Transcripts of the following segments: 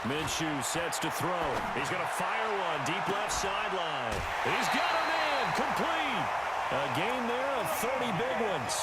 Minshew sets to throw. He's going to fire one deep left sideline. He's got it in. Complete. A game there of 30 big ones.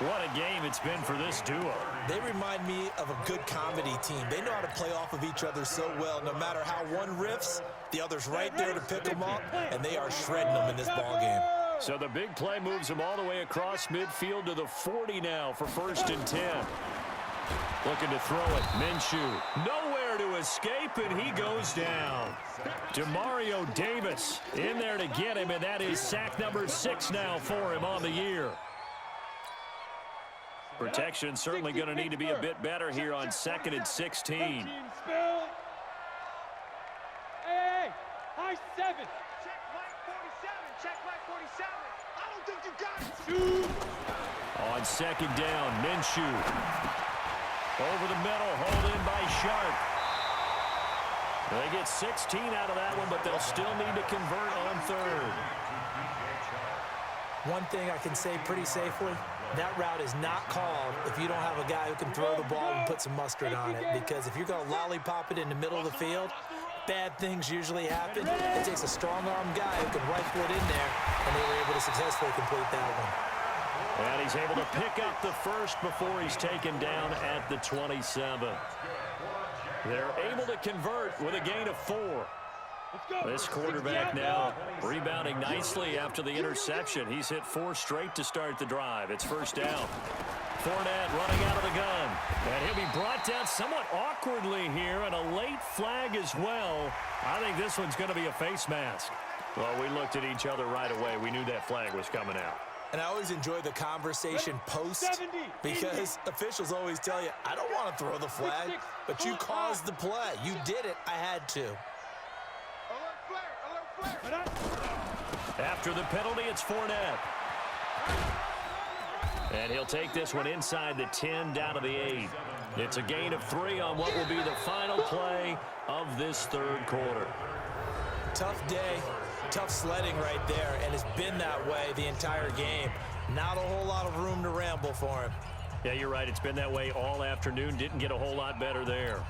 What a game it's been for this duo. They remind me of a good comedy team. They know how to play off of each other so well. No matter how one riffs, the other's right there to pick them up, and they are shredding them in this ballgame. So the big play moves him all the way across midfield to the 40 now for 1st and 10. Looking to throw it. Minshew. Nowhere to escape, and he goes down. Demario Davis in there to get him, and that is sack number 6 now for him on the year. Protection certainly going to need to be a bit better here on 2nd and 16. Hey, high 7. Check Mike 47. Check Mike 47. I don't think you got it. On 2nd down, Minshew. Over the middle, hauled in by Sharp. They get 16 out of that one, but they'll still need to convert on 3rd. One thing I can say pretty safely, that route is not called if you don't have a guy who can throw the ball and put some mustard on it. Because if you're going to lollipop it in the middle of the field, bad things usually happen. It takes a strong-arm guy who can rifle it in there, and they were able to successfully complete that one. And he's able to pick up the first before he's taken down at the 27. They're able to convert with a gain of 4. This quarterback now rebounding nicely after the interception. He's hit 4 straight to start the drive. It's 1st down. Fournette running out of the gun. And he'll be brought down somewhat awkwardly here, and a late flag as well. I think this one's going to be a face mask. Well, we looked at each other right away. We knew that flag was coming out. And I always enjoy the conversation post because officials always tell you, I don't want to throw the flag, but you caused the play. You did it. I had to. After the penalty, it's Fournette. And he'll take this one inside the 10, down to the 8. It's a gain of 3 on what will be the final play of this 3rd quarter. Tough day, tough sledding right there, and it's been that way the entire game. Not a whole lot of room to ramble for him. Yeah, you're right. It's been that way all afternoon. Didn't get a whole lot better there.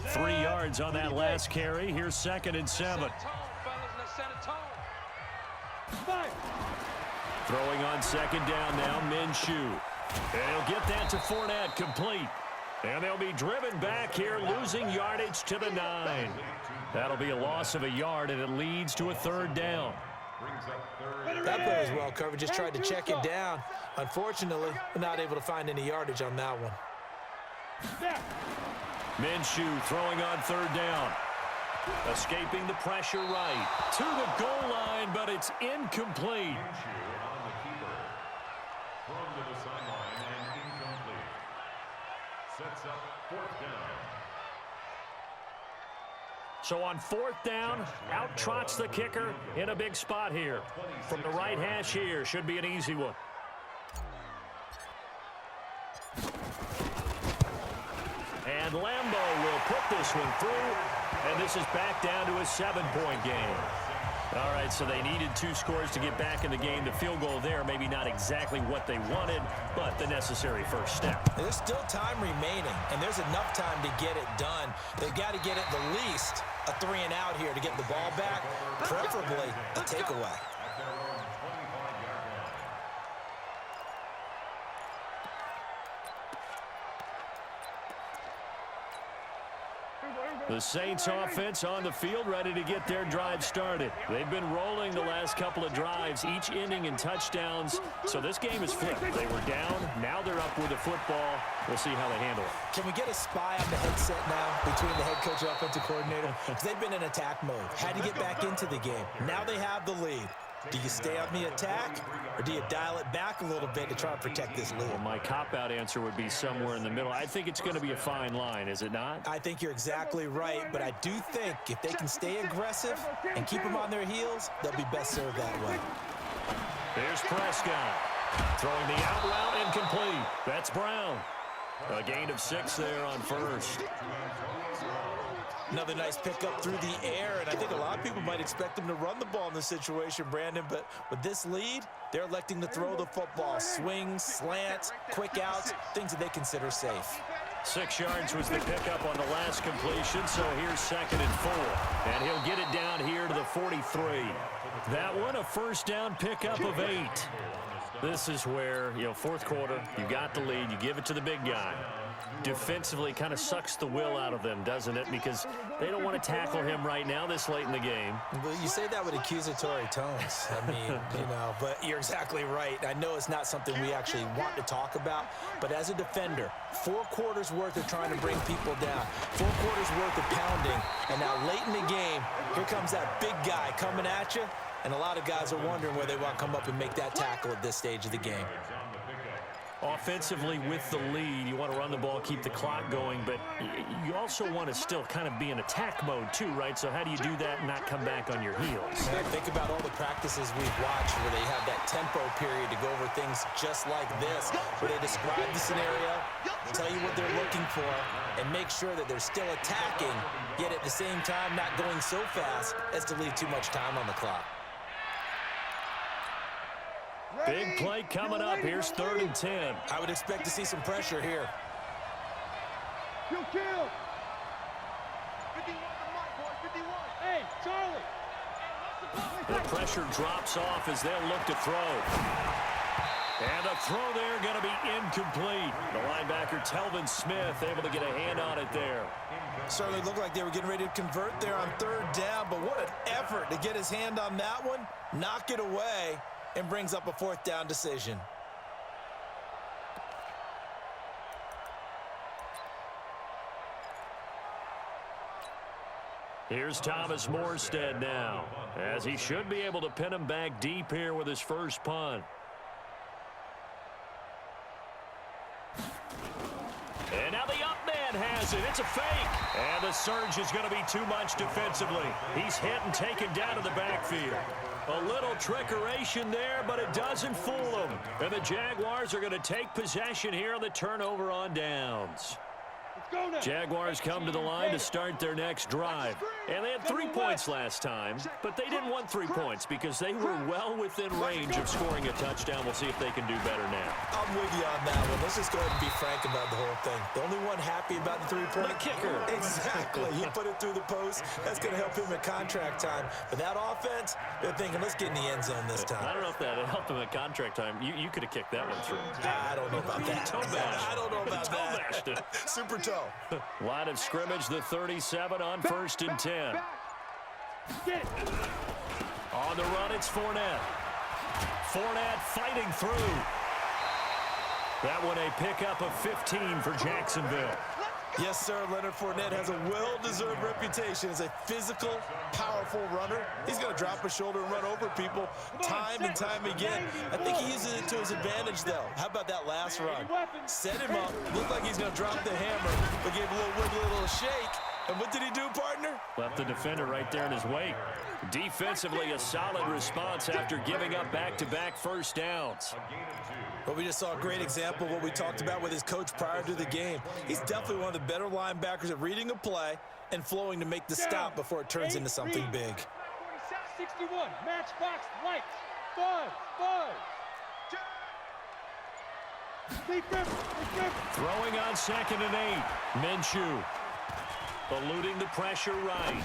3 yards on that last carry. Here's 2nd and 7. Throwing on 2nd down now, Minshew. And he'll get that to Fournette, complete. And they'll be driven back here, losing yardage to the 9. That'll be a loss of a yard, and it leads to a 3rd down. That play was well covered. Just tried to check it down. Unfortunately, not able to find any yardage on that one. Minshew throwing on 3rd down. Escaping the pressure right to the goal line, but it's incomplete. From to the sideline and incomplete. Sets up 4th down. So on 4th down, out trots the kicker in a big spot here. From the right hash here, should be an easy one. And Lambeau will put this one through, and this is back down to a 7-point game. All right, so they needed 2 scores to get back in the game. The field goal there, maybe not exactly what they wanted, but the necessary first step. There's still time remaining, and there's enough time to get it done. They've got to get at the least a 3-and-out here to get the ball back, preferably a takeaway. The Saints offense on the field, ready to get their drive started. They've been rolling the last couple of drives, each ending in touchdowns. So this game is flipped. They were down, now they're up with the football. We'll see how they handle it. Can we get a spy on the headset now between the head coach and offensive coordinator? Because they've been in attack mode. Had to get back into the game. Now they have the lead. Do you stay on the attack, or do you dial it back a little bit to try and protect this lead? Well, my cop-out answer would be somewhere in the middle. I think it's going to be a fine line, is it not? I think you're exactly right, but I do think if they can stay aggressive and keep them on their heels, they'll be best served that way. Here's Prescott. Throwing the out route incomplete. That's Brown. A gain of 6 there on 1st. Another nice pickup through the air, and I think a lot of people might expect him to run the ball in this situation, Brandon, but with this lead, they're electing to throw the football. Swings, slants, quick outs, things that they consider safe. 6 yards was the pickup on the last completion, so here's 2nd and 4. And he'll get it down here to the 43. That one, a first down pickup of 8. This is where, fourth quarter, you got the lead, you give it to the big guy. Defensively kind of sucks the will out of them, doesn't it? Because they don't want to tackle him right now this late in the game. Well, you say that with accusatory tones. I mean, but you're exactly right. I know it's not something we actually want to talk about, but as a defender, 4 quarters worth of trying to bring people down, 4 quarters worth of pounding, and now late in the game, here comes that big guy coming at you, and a lot of guys are wondering where they want to come up and make that tackle at this stage of the game. Offensively, with the lead, you want to run the ball, keep the clock going, but you also want to still kind of be in attack mode too, right? So how do you do that and not come back on your heels? Think about all the practices we've watched where they have that tempo period to go over things just like this, where they describe the scenario, tell you what they're looking for, and make sure that they're still attacking, yet at the same time not going so fast as to leave too much time on the clock. Big play coming up. Here's 3rd and 10. I would expect to see some pressure here. Kill. 51 the mark, boys. 51. Hey, Charlie. The pressure drops off as they'll look to throw. And the throw there going to be incomplete. The linebacker, Telvin Smith, able to get a hand on it there. Certainly looked like they were getting ready to convert there on 3rd down, but what an effort to get his hand on that one, knock it away, and brings up a 4th down decision. Here's Thomas Morstead now, as he should be able to pin him back deep here with his first punt. And now the up man has it. It's a fake. And the surge is going to be too much defensively. He's hit and taken down to the backfield. A little trickeration there, but it doesn't fool them. And the Jaguars are going to take possession here on the turnover on downs. Jaguars come to the line to start their next drive. And they had 3 points last time, but they didn't want 3 points because they were well within range of scoring a touchdown. We'll see if they can do better now. I'm with you on that one. Let's just go ahead and be frank about the whole thing. The only one happy about the 3-point kicker. Exactly. He put it through the post. That's going to help him at contract time. But that offense, they're thinking, let's get in the end zone this time. I don't know if that helped him at contract time. You could have kicked that one through. I don't know about that. I don't know about that. Super toe. Line of scrimmage, the 37 on 1st and 10. On the run, it's Fournette. Fournette fighting through. That one a pickup of 15 for Jacksonville. Yes, sir. Leonard Fournette has a well-deserved reputation as a physical, powerful runner. He's going to drop his shoulder and run over people time and time again. I think he uses it to his advantage, though. How about that last run? Set him up. Looked like he's going to drop the hammer, but gave a little wiggle, a little shake. And what did he do, partner? Left the defender right there in his wake. Defensively, a solid response after giving up back-to-back first downs. But we just saw a great example of what we talked about with his coach prior to the game. He's definitely one of the better linebackers at reading a play and flowing to make the stop before it turns into something big. 61, matchbox lights. Buzz. Throwing on 2nd and 8. Minshew. Eluding the pressure right.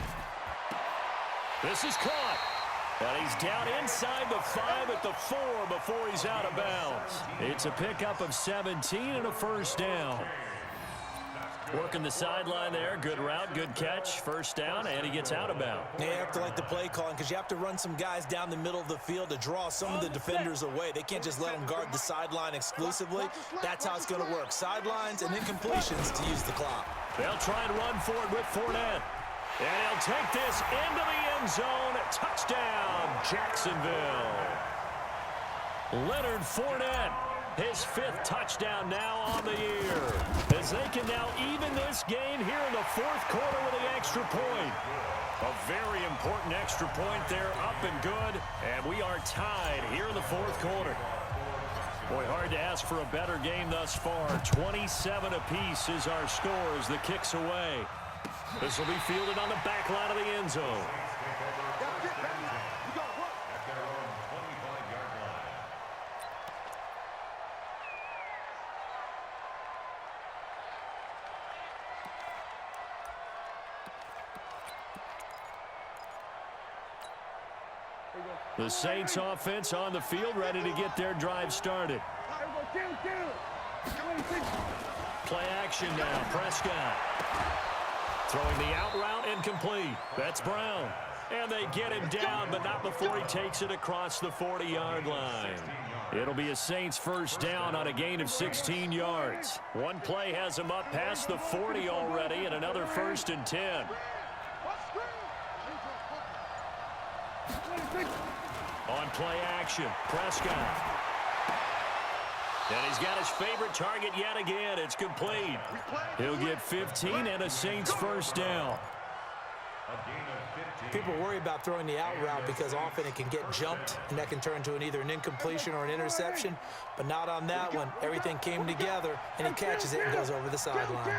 This is caught. And he's down inside the 5 at the 4 before he's out of bounds. It's a pickup of 17 and a first down. Working the sideline there. Good route, good catch. First down, and he gets out of bounds. You have to like the play calling because you have to run some guys down the middle of the field to draw some of the defenders away. They can't just let them guard the sideline exclusively. That's how it's going to work. Sidelines and incompletions to use the clock. They'll try and run for it with Fournette. And he'll take this into the end zone. Touchdown, Jacksonville. Leonard Fournette, his 5th touchdown now on the year. As they can now even this game here in the 4th quarter with the extra point. A very important extra point there, up and good. And we are tied here in the 4th quarter. Boy, hard to ask for a better game thus far. 27 apiece is our score as the kick's away. This will be fielded on the back line of the end zone. The Saints offense on the field, ready to get their drive started. Play action now. Prescott throwing the out route, incomplete. That's Brown. And they get him down, but not before he takes it across the 40-yard line. It'll be a Saints first down on a gain of 16 yards. One play has him up past the 40 already, and another 1st and 10. On play action, Prescott. And he's got his favorite target yet again. It's complete. He'll get 15 and a Saints first down. People worry about throwing the out route because often it can get jumped, and that can turn into either an incompletion or an interception. But not on that one. Everything came together, and he catches it and goes over the sideline.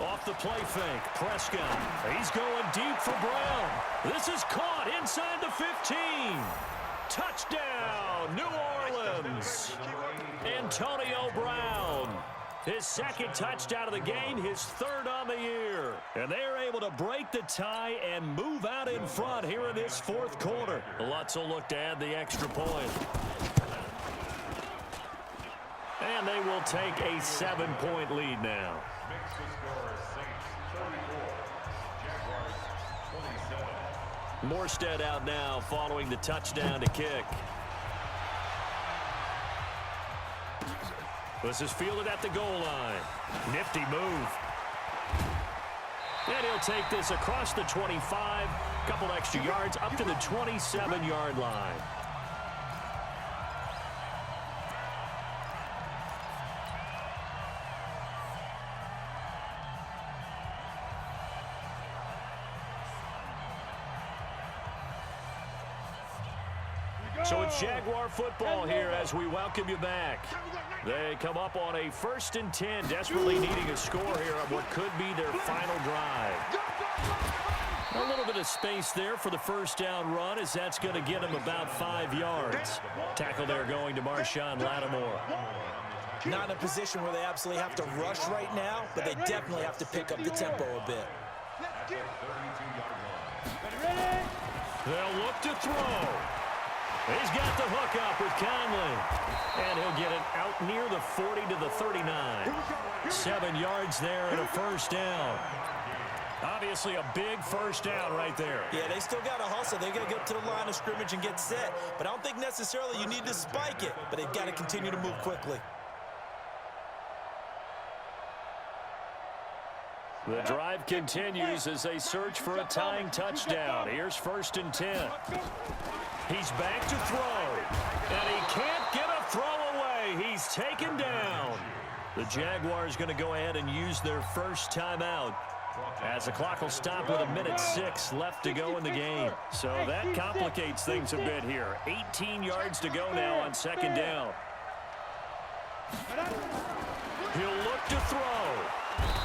Off the play fake, Prescott. He's going deep for Brown. This is caught inside the 15. Touchdown, New Orleans. Antonio Brown. His second touchdown of the game, his 3rd on the year. And they're able to break the tie and move out in front here in this 4th quarter. Lutz will look to add the extra point. And they will take a 7-point lead now. Morstead out now following the touchdown to kick. This is fielded at the goal line. Nifty move. And he'll take this across the 25. Couple extra yards up to the 27-yard line. So it's Jaguar football here as we welcome you back. They come up on a 1st and 10, desperately needing a score here on what could be their final drive. A little bit of space there for the first down run, as that's going to get them about 5 yards. Tackle there going to Marshawn Lattimore. Not in a position where they absolutely have to rush right now, but they definitely have to pick up the tempo a bit. They'll look to throw. He's got the hook up with Conley. And he'll get it out near the 40 to the 39. 7 yards there and a first down. Obviously a big first down right there. Yeah, they still got to hustle. They got to get to the line of scrimmage and get set. But I don't think necessarily you need to spike it. But they've got to continue to move quickly. The drive continues as they search for a tying touchdown. Here's 1st and 10. He's back to throw, and he can't get a throw away. He's taken down. The Jaguars going to go ahead and use their first timeout as the clock will stop with 1:06 left to go in the game. So that complicates things a bit here. 18 yards to go now on 2nd down. He'll look to throw,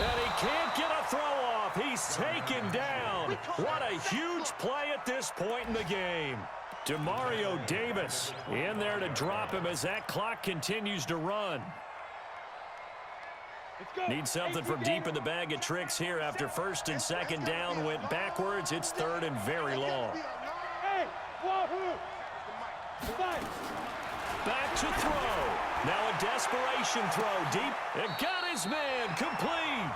and he can't get a throw off. He's taken down. What a huge play at this point in the game. Demario Davis in there to drop him as that clock continues to run. Need something from deep in the bag of tricks here after 1st and 2nd down went backwards. It's 3rd and very long. Back to throw. Now a desperation throw deep. It got his man complete.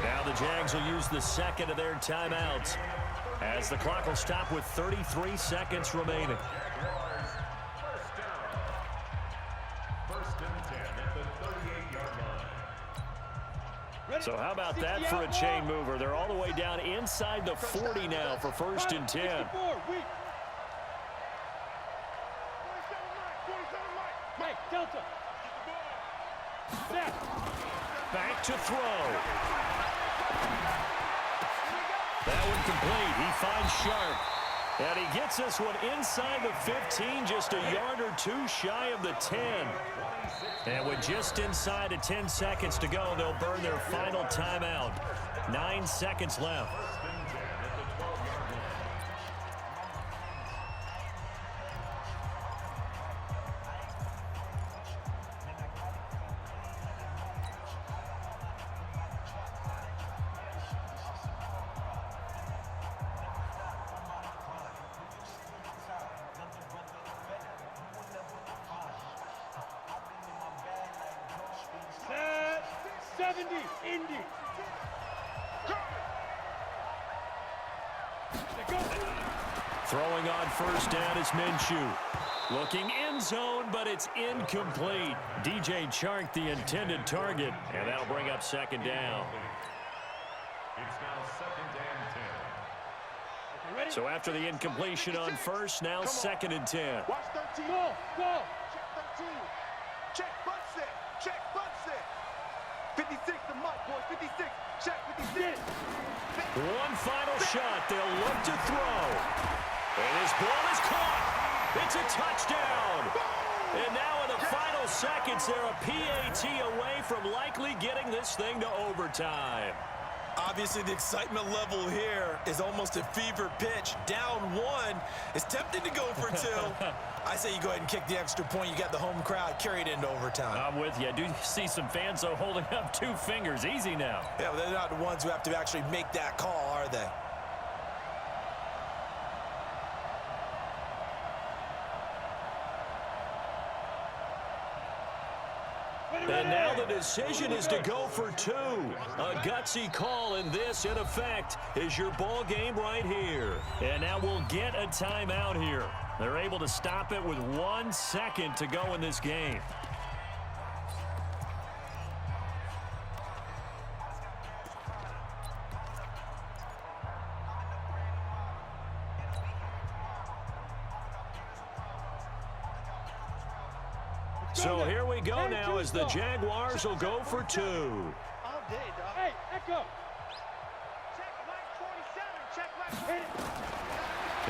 Now the Jags will use the 2nd of their timeouts as the clock will stop with 33 seconds remaining. So how about that for a chain mover? They're all the way down inside the 40 now for 1st and 10. Back to throw. That one complete. He finds Sharp. And he gets this one inside the 15, just a yard or two shy of the 10. And with just inside of 10 seconds to go, they'll burn their final timeout. 9 seconds left. Set 70, Indy. Go. Throwing on first down is Minshew. Looking end zone, but it's incomplete. DJ Chark, the intended target, and that'll bring up second down. It's now second and 10. Okay, ready? So after the incompletion on first, now second and 10. Watch 13. Go, go. Check 13. Check butt set. Check butt set. 56 the mic, boys. 56. Check 56. One final shot. They'll look to throw. And his ball is caught. It's a touchdown. And now in the final seconds, they're a PAT away from likely getting this thing to overtime. Obviously, the excitement level here is almost a fever pitch. Down one. It's tempting to go for two. I say you go ahead and kick the extra point. You got the home crowd. Carry it into overtime. I'm with you. I do see some fans, though, holding up 2 fingers. Easy now. Yeah, but they're not the ones who have to actually make that call, are they? And now the decision is to go for 2. A gutsy call, and this, in effect, is your ball game right here. And now we'll get a timeout here. They're able to stop it with 1 second to go in this game. So here we go now as the Jaguars will go for 2. All day, dog. Hey, Echo. Check mic 47. Check mic. Hit it.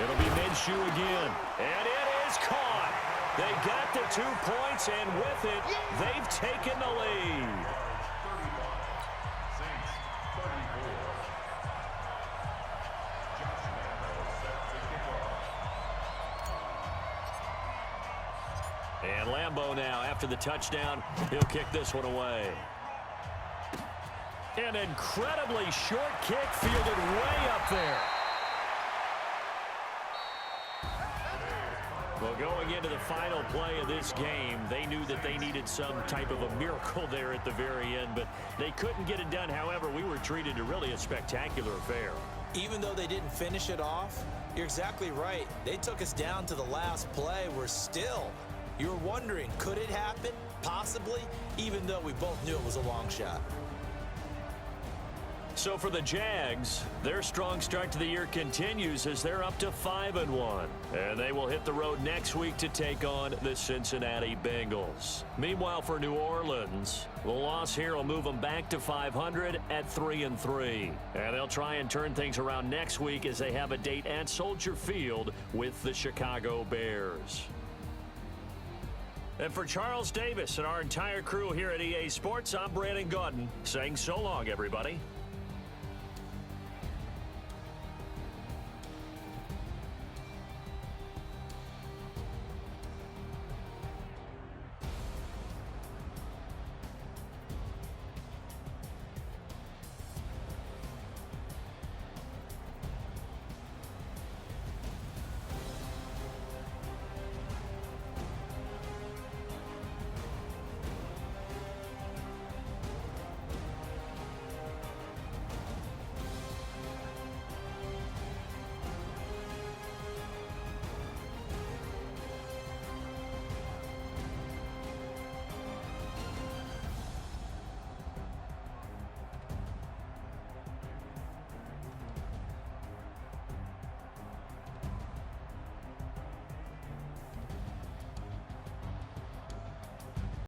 It'll be Minshew again. And it is caught. They got the 2 points, and with it, they've taken the lead. 35. Saints 34. Josh Manziel set to kick off. And Lambeau now, after the touchdown, he'll kick this one away. An incredibly short kick fielded way up there. Well, going into the final play of this game, they knew that they needed some type of a miracle there at the very end, but they couldn't get it done. However, we were treated to really a spectacular affair. Even though they didn't finish it off, you're exactly right. They took us down to the last play. We're still, you're wondering, could it happen? Possibly, even though we both knew it was a long shot. So for the Jags, their strong start to the year continues as they're up to 5-1. And they will hit the road next week to take on the Cincinnati Bengals. Meanwhile, for New Orleans, the loss here will move them back to 500 at 3-3. And they'll try and turn things around next week as they have a date at Soldier Field with the Chicago Bears. And for Charles Davis and our entire crew here at EA Sports, I'm Brandon Gaudin saying so long, everybody.